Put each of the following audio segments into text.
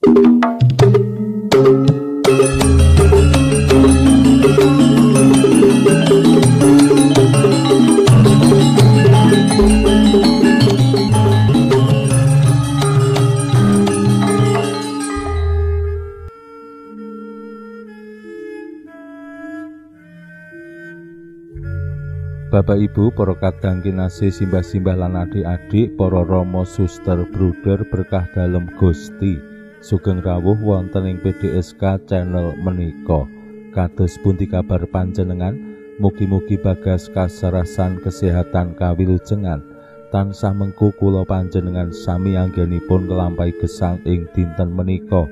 Bapak Ibu, para kadang kinasih simbah-simbah lan adik-adik, para rama suster bruder berkah dalem Gusti. Sugeng rawuh wonten ing PDSK channel menika. Kados pundi kabar panjenengan? Mugi-mugi bagas kasarasan kesehatan kawilujengan tansah mengku kula panjenengan sami anggenipun nglampahi gesang ing dinten menika.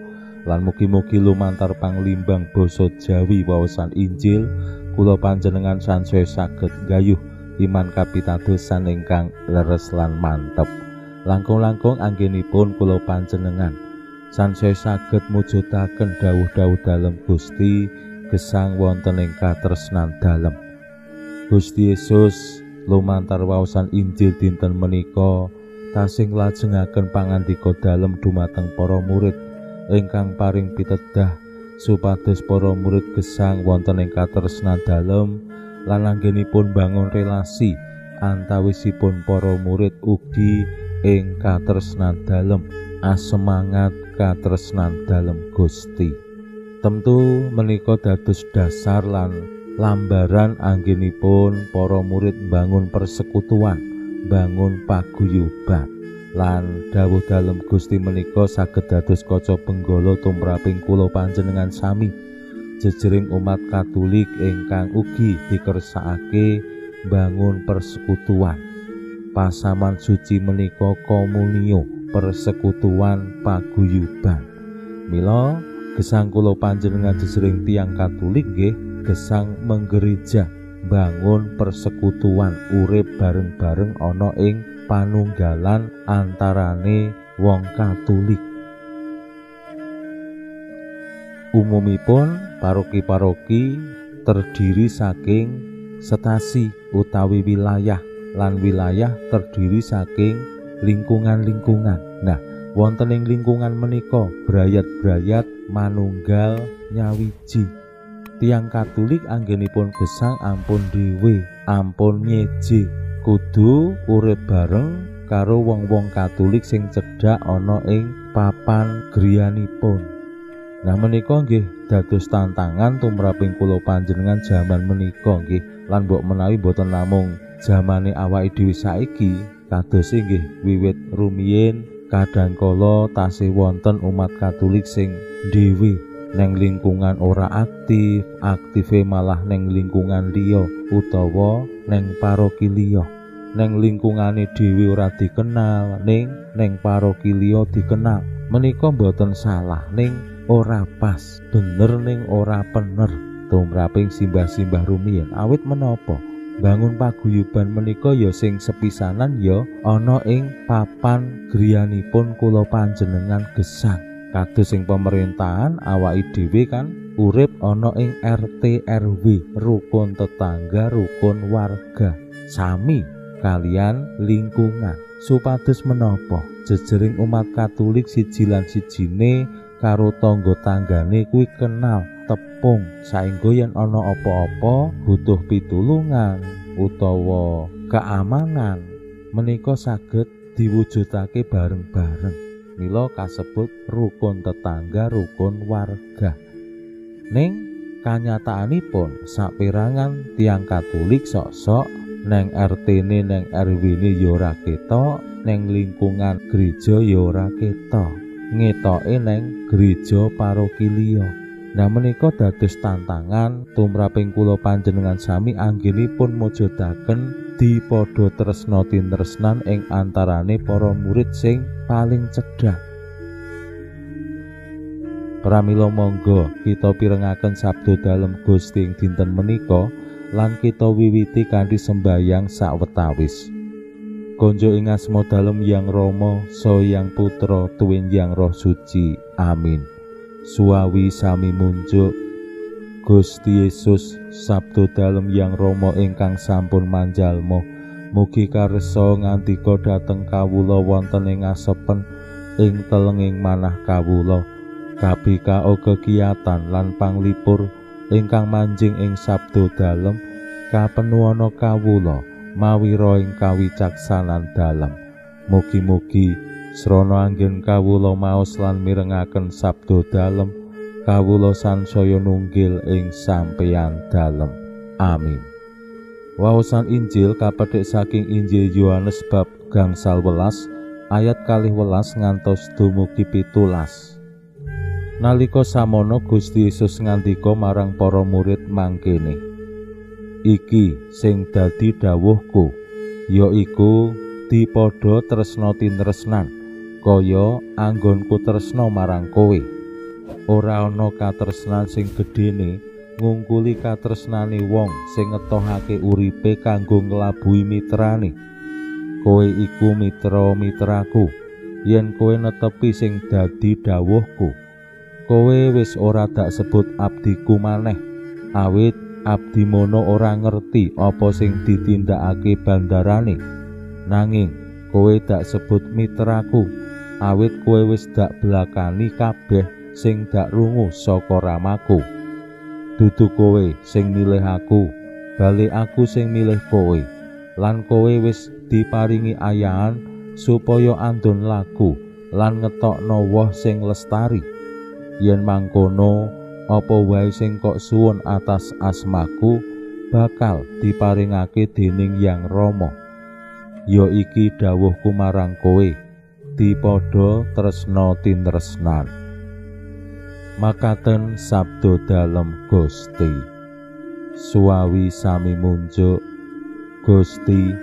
Lan mugi-mugi lumantar panglimbang basa Jawi waosan Injil kula panjenengan sansaya saged gayuh iman kapitadosan ingkang leres lan mantep. Langkung-langkung anggenipun kula panjenengan sansaya saged mujudaken dawuh-dawuh dalem Gusti gesang wonten ing katresnan dalem. Gusti Yesus lumantar waosan Injil dinten menika tasih nglajengaken pangandika dalem dumateng para murid ingkang paring pitedah supados para murid gesang wonten ing katresnan dalem lan anggenipun bangun relasi antawisipun para murid ugi ing katresnan dalem asemangat katresnan dalem Gusti. Tentu menika dados dasar lan lambaran anggenipun para murid bangun persekutuan, bangun paguyuban. Lan dawuh dalem Gusti menika saged dados kaca penggala tumraping kula panjenengan sami jejering umat Katolik ingkang ugi dikersakake bangun persekutuan. Pasaman suci menika komunio, persekutuan paguyuban. Mila gesang kula panjenengan jejering tiyang Katolik nggih gesang menggereja, bangun persekutuan, urip bareng-bareng ana ing panunggalan antarane wong Katolik. Umumipun paroki-paroki terdiri saking setasi utawi wilayah lan wilayah terdiri saking lingkungan-lingkungan. Nah, wonten ing lingkungan menika brayat-brayat manunggal nyawiji. Tiang Katolik anggenipun gesang ampun dhewe, ampun nyeje kudu urip bareng karo wong-wong Katolik sing cedhak ana ing papan griyanipun. Nah menika nggih dados tantangan tumraping kula panjenengan jaman menika nggih lan mbok menawi boten namung jamane awake dhewe saiki kados nggih wiwit rumiyin kadangkala tasih wonten umat Katolik sing dhewe neng lingkungan ora aktif, aktive malah neng lingkungan liya utawa neng paroki liya. Neng lingkungane dhewe ora dikenal, neng paroki liya dikenal. Menika mboten salah, ning ora pas, bener ning ora pener. Tumraping simbah-simbah rumiyin awit menapa? Bangun paguyuban menika ya sing sepisanan ya ana ing papan griyanipun kula panjenengan gesang. Kados ing pemerintahan awake dhewe kan urip ana ing RT RW, rukun tetangga, rukun warga, sami kalian lingkungan. Supados menapa jejering umat Katolik siji lan sijine karo tangga tanggane kuwi kenal tepung saengga yen ana apa-apa butuh pitulungan utawa keamanan menika saged diwujudake bareng-bareng. Mila kasebut rukun tetangga, rukun warga. Ning kanyataanipun saperangan tiang Katolik sok-sok neng RT-ne neng RW-ne ya ora ketok, neng lingkungan gereja ya ora ketok. Ngetoke neng gereja paroki liya. Nah menika dados tantangan tumraping kula panjenengan sami anggenipun mujudaken dipadha tresna tinresnan ing antarane para murid sing paling cedhak. Pramila monggo kita pirengaken sabda dalem Gusti ing dinten menika lan kita wiwiti kanthi sembayang sawetawis. Konjo ing asma dalem Yang Rama saha Yang Putra tuwin Yang Roh Suci. Amin. Suawi sami munjuk Gusti Yesus sabda dalem Yang Rama ingkang sampun manjalma mugi karsa ngantika dhateng kawula wonten ing asepen ing telenging manah kawula Kabika kegiatan lan panglipur ingkang manjing ing sabda dalem kapenuwana kawula mawira ing kawicaksanan dalem. Mugi-mugi srana anggen kawula maos lan mirengaken sabda dalem kawula sansaya nunggil ing sampeyan dalem. Amin. Waosan Injil kapethik saking Injil Yohanes bab gangsal welas ayat 12 ngantos dumugi 17. Nalika samono Gusti Yesus ngandika marang para murid mangkene, "Iki sing dadi dawuhku, yaiku dipadha tresna tinresnan, kaya anggonku tresna marang kowe. Ora ana katresnan sing gedene ngungkuli katresnane wong sing ngetohake uripe kanggo nglabuhi mitrane. Kowe iku mitra-mitraku yen kowe netepi sing dadi dawuhku. Kowe wis ora dak sebut abdiku maneh, awit abdi mono ora ngerti apa sing ditindakake bandarane. Nanging kowe dak sebut mitraku, awit kowe wis dak blakani kabeh sing dak rungu saka ramaku. Dudu kowe sing milih aku, bali aku sing milih kowe, lan kowe wis diparingi ayahan supaya andon laku lan ngetokno woh sing lestari. Yen mangkono, apa wae sing kok suwun atas asmaku bakal diparingake dening Yang Rama. Ya iki dawuhku marang kowe, dipadha tresna tinresnan." Makaten sabda dalem Gusti. Suwawi sami munjuk, Gusti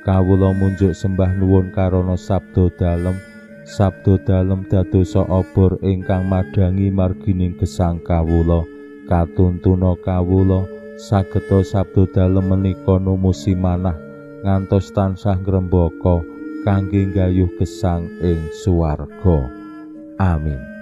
kawula munjuk sembah nuwun karana sabda dalem dadosa obor ingkang madangi margining gesang kawula. Katuntuna kawula sageta sabda dalem menika numusi manah ngantos tansah ngrembaka kangge nggayuh gesang ing swarga. Amin.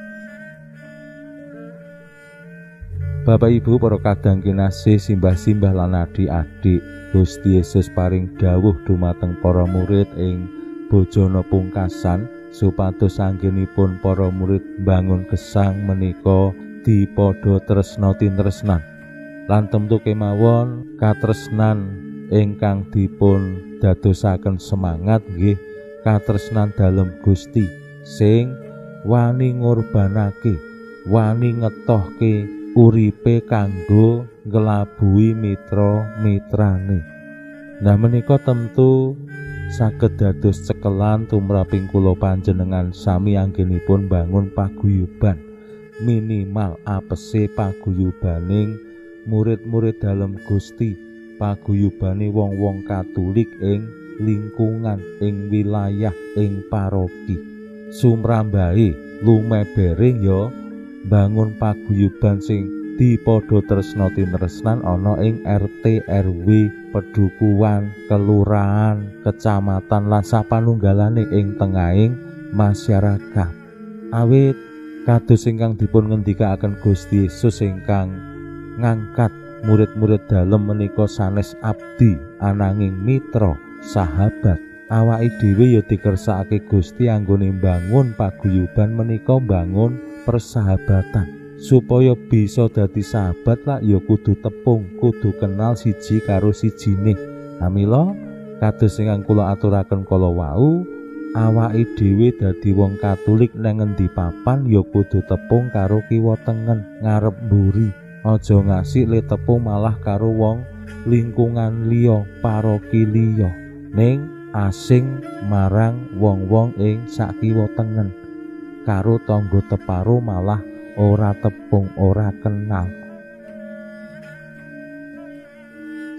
Bapak Ibu para kadang kinasih simbah-simbah lan adik-adik, Gusti Yesus paring dawuh dumateng para murid ing bojana pungkasan supados anggenipun para murid bangun gesang menika dipadha tresna tinresnan. Lan temtu kemawon katresnan ingkang dipun dadosaken semangat nggih katresnan dalem Gusti sing wani ngorbanake, wani ngetohke uripe kanggo nglabuhi mitra-mitrane. Nah menika tentu saged dados cekelan tumraping kula panjenengan sami anggenipun bangun paguyuban, minimal apese paguyubaning murid-murid dalem Gusti, paguyubane wong-wong Katolik ing lingkungan, ing wilayah, ing paroki. Sumrambahe lumebere ya bangun paguyuban sing dipadha tresna tinresnan ana ing RT RW, pedukuhan, kelurahan, kecamatan lan sapanunggalane ing tengahing masyarakat. Awit kados ingkang dipun ngendikaaken Gusti Yesus ingkang ngangkat murid-murid dalem menika sanes abdi ananging mitra, sahabat. Awake dhewe ya dikersakake Gusti anggone mbangun paguyuban menika mbangun persahabatan. Supaya bisa dadi sahabat lah ya kudu tepung, kudu kenal siji karo sijine. Amila kados ingkang kula aturaken kala wau, awake dhewe dadi wong Katolik nang ngendi papan ya kudu tepung karo kiwa tengen, ngarep mburi. Aja ngasih le tepung malah karo wong lingkungan liya, paroki liya. Ning asing marang wong-wong ing sakiwa tengen. Karo tangga teparo malah ora tepung, ora kenal.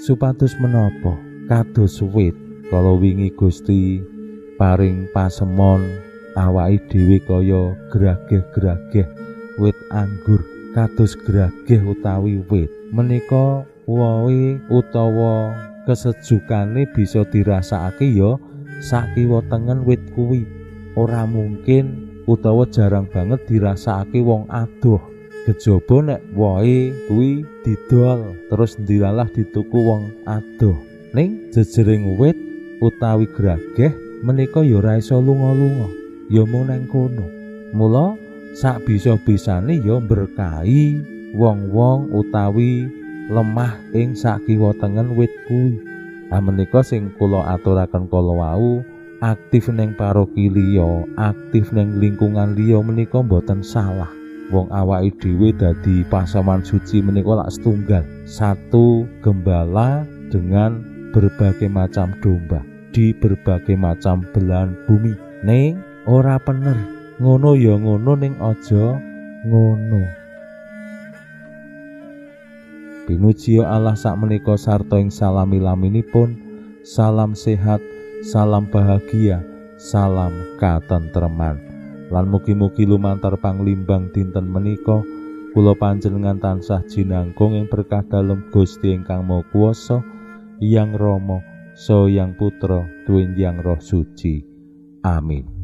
Supados menapa kados wit kala wingi Gusti paring pasemon awake dhewe kaya grageh-grageh wit anggur, kados grageh utawi wit menika wohe utawa kesejukane bisa dirasakake ya sakiwa tengen wit kuwi. Ora mungkin utawa jarang banget dirasakake wong adoh. Kejaba nek wohe kuwi didol terus ndilalah dituku wong adoh. Ning jejering wit utawi grageh menika ya ora iso lunga-lunga. Ya mung nang kono. Mula sak bisa-bisane ya berkahi wong-wong utawi lemah ing sakiwa tengen wit kuwi. Menika sing kula aturaken kala wau, aktif ning paroki liya, aktif ning lingkungan liya menika mboten salah. Wong awake dhewe dadi pasaman suci menika lak setunggal, satu gembala dengan berbagai macam domba di berbagai macam belahan bumi. Ning ora bener, ngono ya ngono ning aja ngono. Pinuji Allah sakmenika sarta ing salami-laminipun, salam sehat, salam bahagia, salam katentreman. Lan mugi-mugi lumantar panglimbang dinten menika kula panjenengan tansah jinangkung ing berkah dalem Gusti ingkang Maha Kuwasa, Hyang Rama saha Hyang Putra duwin Hyang Roh Suci. Amin.